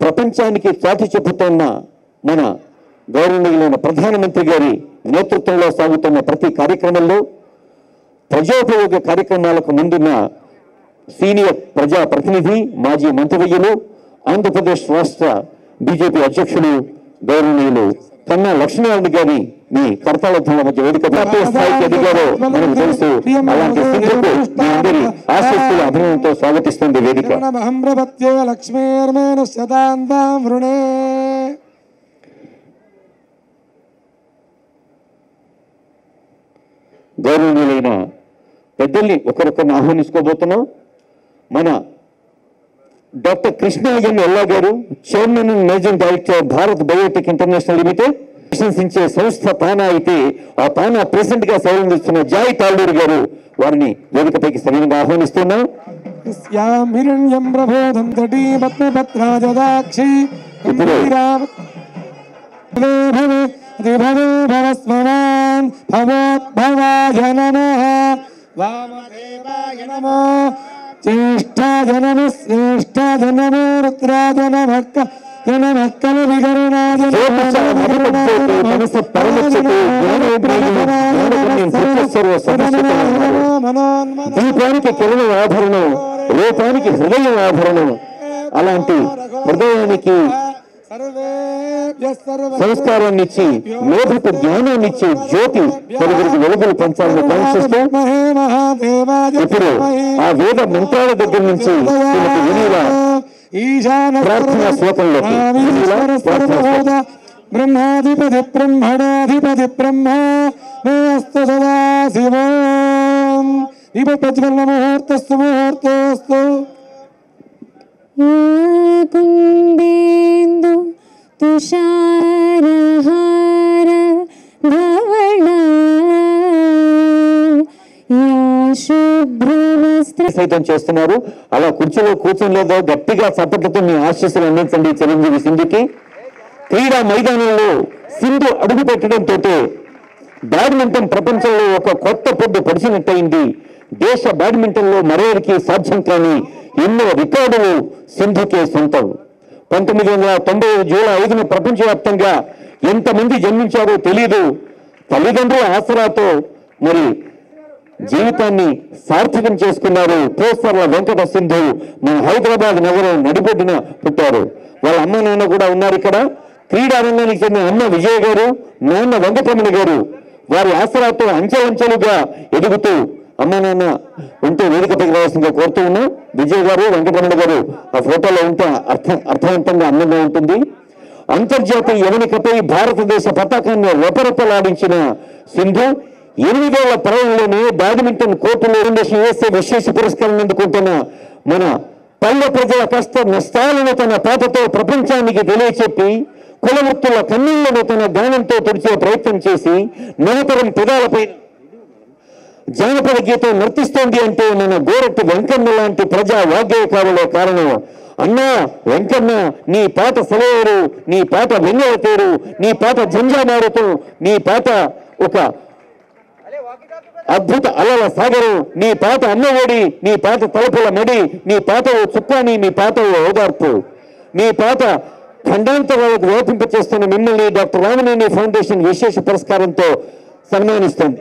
ప్రపంచానికి చాటి చెబుతున్న మన గౌరవనీయులైన ప్రధానమంత్రి గారి నేతృత్వంలో సాగుతున్న ప్రతి కార్యక్రమంలో ప్రజోపయోగ కార్యక్రమాలకు ముందున్న సీనియర్ ప్రజా ప్రతినిధి మాజీ మంత్రివర్యులు ఆంధ్రప్రదేశ్ రాష్ట్ర బీజేపీ అధ్యక్షులు గౌరవనీయులు కన్నా లక్ష్మీనారాయణ గారి మీ కర్తాళధ్వనుల మధ్య వేదిక జాతీయ స్థాయికి ఎదిగారో మనకు తెలుసు. అలాంటి సింధుకు మీ అందరి ఆశీస్సుల అభినందనతో స్వాగతిస్తుంది వేదిక. గౌరవనీయులైన పెద్దల్ని ఒకరొకరిని ఆహ్వానించుకోబోతున్నాం. మన doctor Krishnaiah Ella garu, chairman and managing director Bharat Biotech International Limited, ప్రశంసించే సంస్థ తానా అయితే ఆ తానా ప్రెసిడెంట్ గా సేవలందిస్తున్న జాయ్ తాళ్ళూరు గారు, వారిని వేదికపైకి సరిగ్గా ఆహ్వానిస్తున్నాం. జ్యేష్ఠ జనము శ్రేష్ఠ జనము రుద్రాజనమక్క జనమక్కలు దీపానికి కిరణం ఆభరణం, రూపానికి హృదయం ఆభరణం. అలాంటి హృదయానికి సంస్కారాన్ని ఇచ్చి మేధకు జ్ఞానాన్ని ఇచ్చి జ్యోతి పలువురికి వెలుగులు పంచాలని కాంక్షిస్తూ ఇప్పుడు ఆ వేద మంత్రాల దగ్గర నుంచి ప్రార్థనా శ్లోకంలోకి బ్రహ్మాధిపతి బ్రహ్మణాధిపతి బ్రహ్మస్తు సదా శివం దీప ప్రజ్వలన ముహూర్తస్తు ముహూర్తోస్తు. కుందేందు తుషారహార ధవళ సైతం చేస్తున్నారు. అలా కుర్చీలో కూర్చోలేదో గట్టిగా చప్పట్లతో మీ ఆశీస్సులు అందించండి చిరంజీవి సింధుకి. క్రీడా మైదానంలో సింధు అడుగు పెట్టడంతో బ్యాడ్మింటన్ ప్రపంచంలో ఒక కొత్త పొద్దు పడిచినట్టయింది. దేశ బ్యాడ్మింటన్ లో మరెవరికి సాధ్యం కాని ఎన్నో రికార్డులు సింధుకే సొంతం. 1990 జూలై 5న ప్రపంచవ్యాప్తంగా ఎంతమంది జన్మించారో తెలియదు. తల్లిదండ్రుల ఆసరాతో మరి జీవితాన్ని సార్థకం చేసుకున్నారు. పోస్టర్ల వెంకట సింధు మన హైదరాబాద్ నగరం నడిబొడ్డున పుట్టారు. వాళ్ళ అమ్మ నాన్న కూడా ఉన్నారు ఇక్కడ. క్రీడారంగానికి చెందిన అమ్మ విజయ గారు, నాన్న వెంకటరమణ గారు వారి ఆసరాతో అంచెలంచెలుగా ఎదుగుతూ అమ్మ నాన్న ఉంటే వేదికపైకి రావాల్సిందిగా కోరుతూ ఉన్నాం. విజయ్ గారు, వెంకటరమణ గారు ఆ ఫోటోలో ఉంటే అర్థవంతంగా అందంగా ఉంటుంది. అంతర్జాతీయ యవనికపై భారతదేశ పతాకాన్ని రెపరెపలాడించిన సింధు 8 ఏళ్ల ప్రాయంలోనే బ్యాడ్మింటన్ కోర్టులో యూఎస్ఏ విశేష పురస్కారం అందుకుంటున్న మన పల్లె ప్రజల కష్ట నష్టాలను తన పాటతో ప్రపంచానికి తెలియచెప్పి కులవృత్తుల కన్నీళ్లను తన గానంతో తుడిచే ప్రయత్నం చేసి నవతరం పెదాలపై జానపద గీతం నర్తిస్తోంది అంటే మన గోరట్టు వెంకన్న లాంటి ప్రజా వాగ్గేయకారులే కారణం. అన్నా వెంకన్న, నీ పాట సెలవురు, నీ పాట వెన్నెల తేరు, నీ పాట జంజామారుతం, నీ పాట ఒక అద్భుత అలల సాగరం, నీ పాట అన్నఒడి, నీ పాట తలుపుల మడి, నీ పాట ఓ చుక్కాని, నీ పాట ఓ ఓదార్పు, నీ పాట ఖండాంతరాలకు వ్యాపింపచేస్తున్న మిమ్మల్ని డాక్టర్ రామనేని ఫౌండేషన్ విశేష పురస్కారంతో సన్మానిస్తుంది.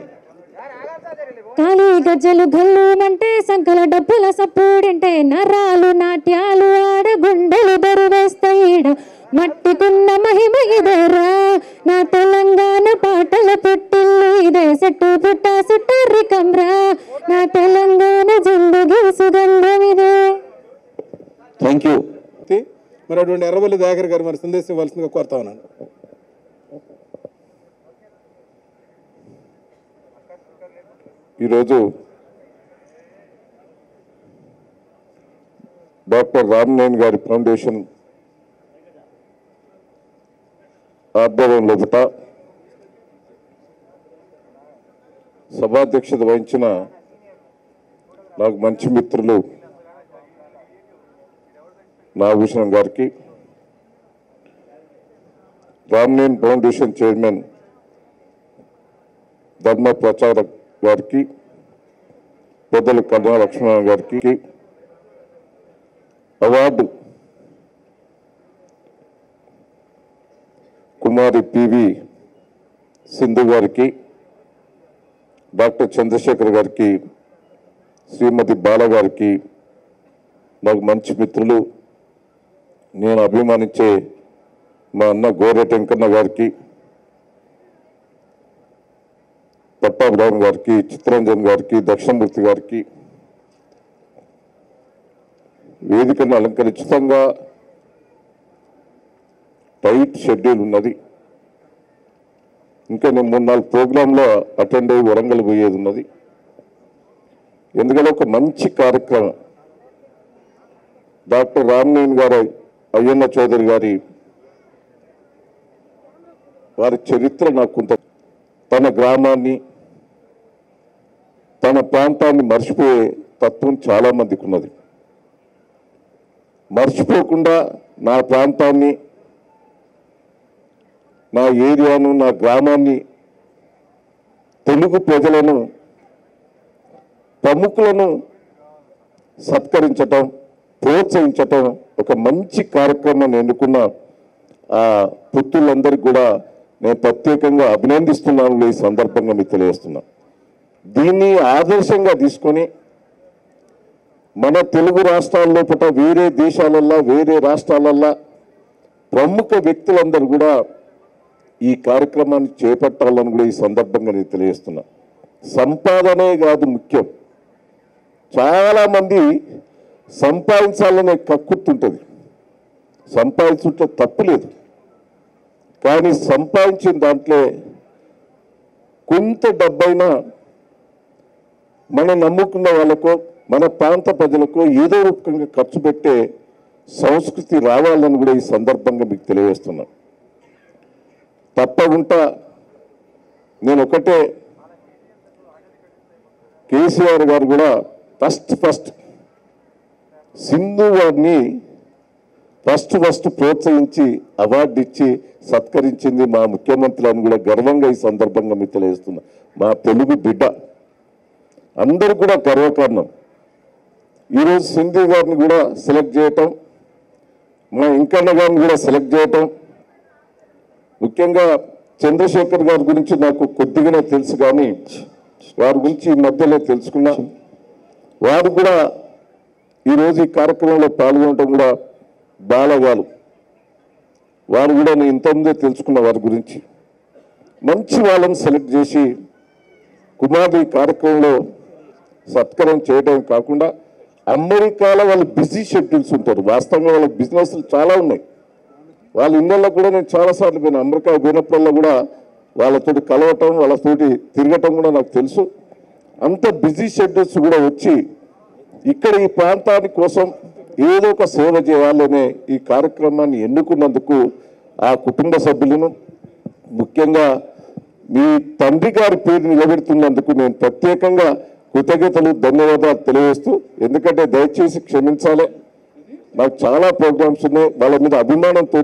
కాలి గజ్జలు గల్లుమంటే సంకల డబ్బుల సప్పుడంటే నరాలు నాట్యాలు ఆడ గుండెలు బరువేస్తాయిడ మట్టికున్న మహిమ ఇదేరా నా తెలంగాణ పాటల పుట్టిల్లు ఇదే సెట్టు పుట్ట సుట్టరికంరా నా తెలంగాణ జిందగీ సుగంధం ఇదే. Thank you. మరి అటువంటి ఎర్రవల్లి దయాకర్ గారు మరి సందేశం ఇవ్వాల్సిందిగా కోరుతా ఉన్నాను. ఈరోజు డాక్టర్ రామనేని గారి ఫౌండేషన్ ఆధ్వర్యంలో సభాధ్యక్షత వహించిన నాకు మంచి మిత్రులు నాగభూషణం గారికి, రామనేని ఫౌండేషన్ చైర్మన్ ధర్మ ప్రచారక్ గారికి, పెద్దలు కన్నా లక్ష్మణ గారికి, అవార్డు కుమారి పివి సింధు గారికి, డాక్టర్ చంద్రశేఖర్ గారికి, శ్రీమతి బాల గారికి, నాకు మంచి మిత్రులు, నేను అభిమానించే మా అన్న గోరెటి వెంకన్న గారికి, పట్టాభిరామ్ గారికి, చిత్తరంజన్ గారికి, దక్షిణమూర్తి గారికి, వేదికను అలంకరించితంగా టైట్ షెడ్యూల్ ఉన్నది. ఇంకా నేను 3-4 ప్రోగ్రాంలో అటెండ్ అయ్యి వరంగల్ పోయేది ఉన్నది. ఎందుకంటే ఒక మంచి కార్యక్రమం డాక్టర్ రామనేని గారు అయ్యన్న చౌదరి గారి వారి చరిత్ర నాకు కొంత, తన గ్రామాన్ని తన ప్రాంతాన్ని మర్చిపోయే తత్వం చాలామందికి ఉన్నది. మర్చిపోకుండా నా ప్రాంతాన్ని, నా ఏరియాను, నా గ్రామాన్ని, తెలుగు ప్రజలను, ప్రముఖులను సత్కరించటం, ప్రోత్సహించటం ఒక మంచి కార్యక్రమాన్ని ఎన్నుకున్న ఆ పుత్రులందరికీ కూడా నేను ప్రత్యేకంగా అభినందిస్తున్నాను. ఈ సందర్భంగా మీకు తెలియజేస్తున్నా. దీన్ని ఆదర్శంగా తీసుకొని మన తెలుగు రాష్ట్రాల్లో పట వేరే దేశాలల్లో, వేరే రాష్ట్రాలల్లో ప్రముఖ వ్యక్తులందరూ కూడా ఈ కార్యక్రమాన్ని చేపట్టాలని కూడా ఈ సందర్భంగా నేను తెలియజేస్తున్నా. సంపాదనే కాదు ముఖ్యం. చాలామంది సంపాదించాలనే కక్కుతుంటుంది. సంపాదించుంటే తప్పులేదు, కానీ సంపాదించిన దాంట్లో కొంత డబ్బైనా మనం నమ్ముకున్న వాళ్ళకో, మన ప్రాంత ప్రజలకు ఏదో రూపంగా ఖర్చు పెట్టే సంస్కృతి రావాలని కూడా ఈ సందర్భంగా మీకు తెలియజేస్తున్నా. తప్పకుండా నేను ఒకటే, కేసీఆర్ గారు కూడా ఫస్ట్ సింధు వారిని ఫస్ట్ ప్రోత్సహించి అవార్డు ఇచ్చి సత్కరించింది మా ముఖ్యమంత్రి అని కూడా గర్వంగా ఈ సందర్భంగా మీకు తెలియజేస్తున్నా. మా తెలుగు బిడ్డ అందరూ కూడా గర్వకారణం. ఈరోజు సింధు గారిని కూడా సెలెక్ట్ చేయటం, మా ఇంకన్న గారిని కూడా సెలెక్ట్ చేయటం, ముఖ్యంగా చంద్రశేఖర్ గారి గురించి నాకు కొద్దిగానే తెలుసు, కానీ వారి గురించి ఈ మధ్యలో తెలుసుకున్నా. వారు కూడా ఈరోజు ఈ కార్యక్రమంలో పాల్గొనడం కూడా బాలగాలు, వారు కూడా నేను ఇంతకుముందే తెలుసుకున్న వారి గురించి. మంచి వాళ్ళని సెలెక్ట్ చేసి కుమారి కార్యక్రమంలో సత్కారం చేయడం కాకుండా, అమెరికాలో వాళ్ళు బిజీ షెడ్యూల్స్ ఉంటారు. వాస్తవంగా వాళ్ళ బిజినెస్లు చాలా ఉన్నాయి. వాళ్ళ ఇళ్ళల్లో కూడా నేను చాలాసార్లు పోయినా, అమెరికా పోయినప్పుడల్లా కూడా వాళ్ళతో కలవటం, వాళ్ళతోటి తిరగటం కూడా నాకు తెలుసు. అంత బిజీ షెడ్యూల్స్ కూడా వచ్చి ఇక్కడ ఈ ప్రాంతాని కోసం ఏదో ఒక సేవ చేయాలనే ఈ కార్యక్రమాన్ని ఎన్నుకున్నందుకు ఆ కుటుంబ సభ్యులను, ముఖ్యంగా మీ తండ్రి గారి పేరు నిలబెడుతున్నందుకు నేను ప్రత్యేకంగా కృతజ్ఞతలు, ధన్యవాదాలు తెలియజేస్తూ, ఎందుకంటే దయచేసి క్షమించాలి, నాకు చాలా ప్రోగ్రామ్స్ ఉన్నాయి. వాళ్ళ మీద అభిమానంతో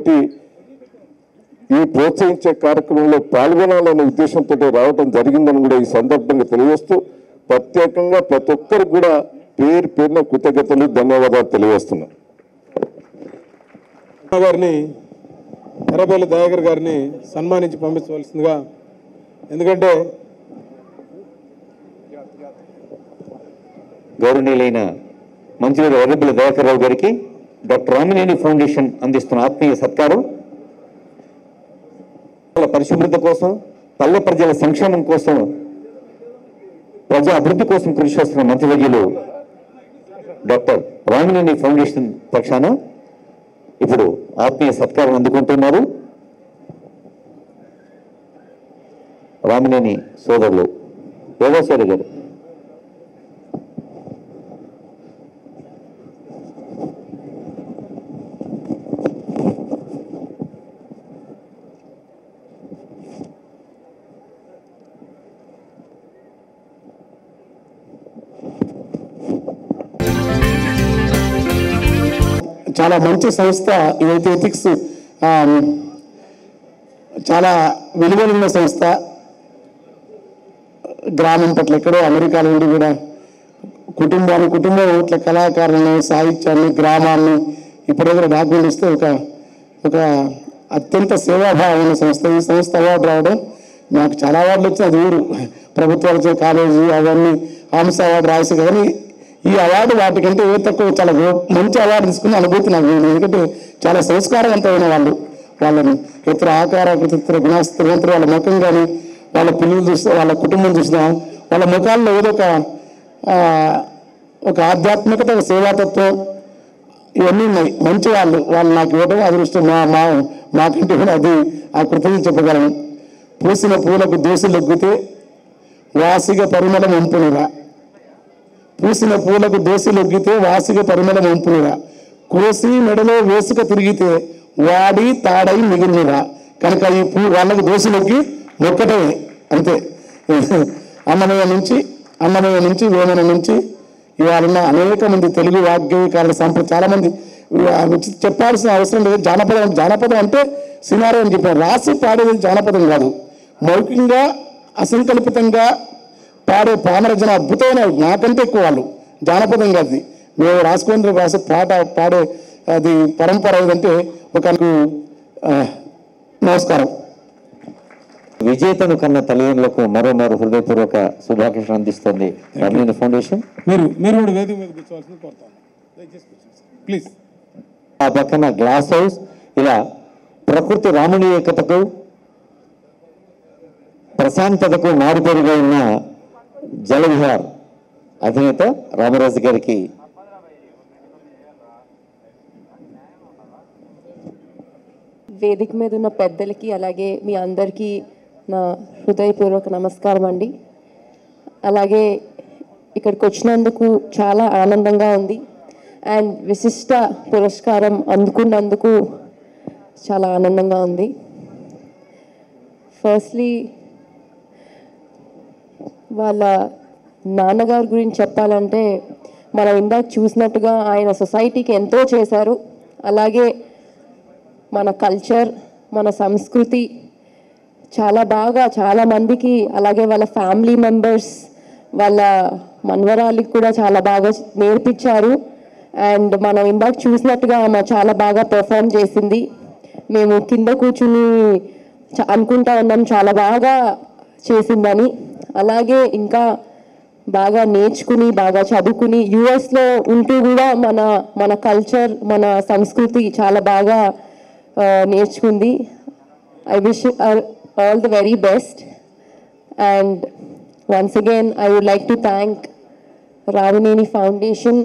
ఈ ప్రోత్సహించే కార్యక్రమంలో పాల్గొనాలనే ఉద్దేశంతో రావడం జరిగిందని కూడా ఈ సందర్భంగా తెలియజేస్తూ, ప్రత్యేకంగా ప్రతి ఒక్కరికి కూడా పేరున కృతజ్ఞతలు, ధన్యవాదాలు తెలియజేస్తున్నా. గారిని ఎర్రబెల్లి దయాకర్ గారిని సన్మానించి పంపించవలసిందిగా, ఎందుకంటే గౌరవనీయులైన మంత్రి ఎర్రబెల్లి దయాకర్ రావు గారికి డాక్టర్ రామినేని ఫౌండేషన్ అందిస్తున్న ఆత్మీయ సత్కారం. పరిశుభ్రత కోసం, పల్లె ప్రజల సంక్షేమం కోసం, ప్రజా అభివృద్ధి కోసం కృషి చేస్తున్న మంత్రివర్యులు డాక్టర్ రామినేని ఫౌండేషన్ పక్షాన ఇప్పుడు ఆత్మీయ సత్కారం అందుకుంటున్నారు రామినేని సోదరులు యోగాచార్య గారు. చాలా మంచి సంస్థ ఇదైతే. ఎథిక్స్ చాలా విలువలున్న సంస్థ. గ్రామం పట్ల ఎక్కడో అమెరికా నుండి కూడా కుటుంబం ఇట్లా కళాకారులను, సాహిత్యాన్ని, గ్రామాన్ని ఇప్పటివరకు డాక్యుమెంట్ ఇస్తే ఒక అత్యంత సేవాభావమైన సంస్థ. ఈ సంస్థ అవార్డు రావడం నాకు చాలా అవార్డులు వచ్చాయి. అది ఊరు ప్రభుత్వాలతో కాలేజీ అవన్నీ ఆమ్స్ అవార్డు రాసి, కానీ ఈ అవార్డు వాటికంటే ఏ తక్కువ చాలా మంచి అవార్డు తీసుకున్న అనుభూతి నాకు. ఎందుకంటే చాలా సంస్కారవంతమైన వాళ్ళని ఇతర ఆకారాకృతి ఇతర గుణాస్త్రవంతులు వాళ్ళ ముఖం కానీ వాళ్ళ పిల్లలు చూస్తే వాళ్ళ కుటుంబం చూసినా వాళ్ళ ముఖాల్లో ఏదో ఒక ఆధ్యాత్మికత, ఒక సేవాతత్వం ఇవన్నీ ఉన్నాయి. మంచి వాళ్ళు నాకు ఇవ్వడం అదృష్టం. మాకంటే కూడా అది ఆ కృతజ్ఞత చెప్పగలను. పూసిన పూలకు దోసులొగ్గితే వాసిగా పరిమళం వంపునిరా, పూసిన పూలకు దోసులొగ్గితే వాసిగా పరిమళం వంపునిరా, కోసి మెడలో వేసుక తిరిగితే వాడి తాడై మిగిలినరా. కనుక ఈ వాళ్ళకి దోసులొగ్గి మొక్కటమే అంతే. అన్నమయ్య నుంచి వేమన నుంచి ఇవాళ అనేక మంది తెలుగు వాగ్గేయకారుల చాలామంది చెప్పాల్సిన అవసరం లేదు. జానపదం అంటే సినారే అని చెప్పారు. రాసి పాడేది జానపదం కాదు, మౌఖికంగా అసంకల్పితంగా పాడే పామరజన అద్భుతమైన నాకంటే ఎక్కువ వాళ్ళు జానపదం కాదు. మేము రాసి పాడే అది పరంపర ఏదంటే ఒక నమస్కారం. విజేతను కన్న తల్లిదండ్రులకు మరో హృదయపూర్వక శుభాకాంక్షలు అందిస్తుంది రామలింగ ఫౌండేషన్. మీరు కూడా వేదిక మీద కూర్చోవాల్సింది కోరుతాను. ప్లీజ్. ఆ పక్కన గ్లాస్ హౌస్, ఇలా ప్రకృతి రామణీయకతకు ప్రశాంతతకు మారుపేరుగా ఉన్న జలవిహార్ అధినేత రామరాజు గారికి వేదిక మీద ఉన్న పెద్దలకి అలాగే మీ అందరికీ నా హృదయపూర్వక నమస్కారం అండి. అలాగే ఇక్కడికి వచ్చినందుకు చాలా ఆనందంగా ఉంది. అండ్ విశిష్ట పురస్కారం అందుకున్నందుకు చాలా ఆనందంగా ఉంది. ఫస్ట్లీ వాళ్ళ నాన్నగారి గురించి చెప్పాలంటే మనం ఇందాక చూసినట్టుగా ఆయన సొసైటీకి ఎంతో చేశారు. అలాగే మన కల్చర్, మన సంస్కృతి చాలా బాగా చాలామందికి, అలాగే వాళ్ళ ఫ్యామిలీ మెంబర్స్, వాళ్ళ మనవరాళ్ళకి కూడా చాలా బాగా నేర్పించారు. అండ్ మనం ఇందాక చూసినట్టుగా ఆమె చాలా బాగా పెర్ఫామ్ చేసింది. మేము కింద కూర్చుని అనుకుంటా ఉన్నాం చాలా బాగా చేసిందని. అలాగే ఇంకా బాగా నేర్చుకుని బాగా చదువుకుని యుఎస్లో ఉంటూ కూడా మన కల్చర్, మన సంస్కృతి చాలా బాగా నేర్చుకుంది. I wish her all the very best. And once again, I would like to thank Ravaneni Foundation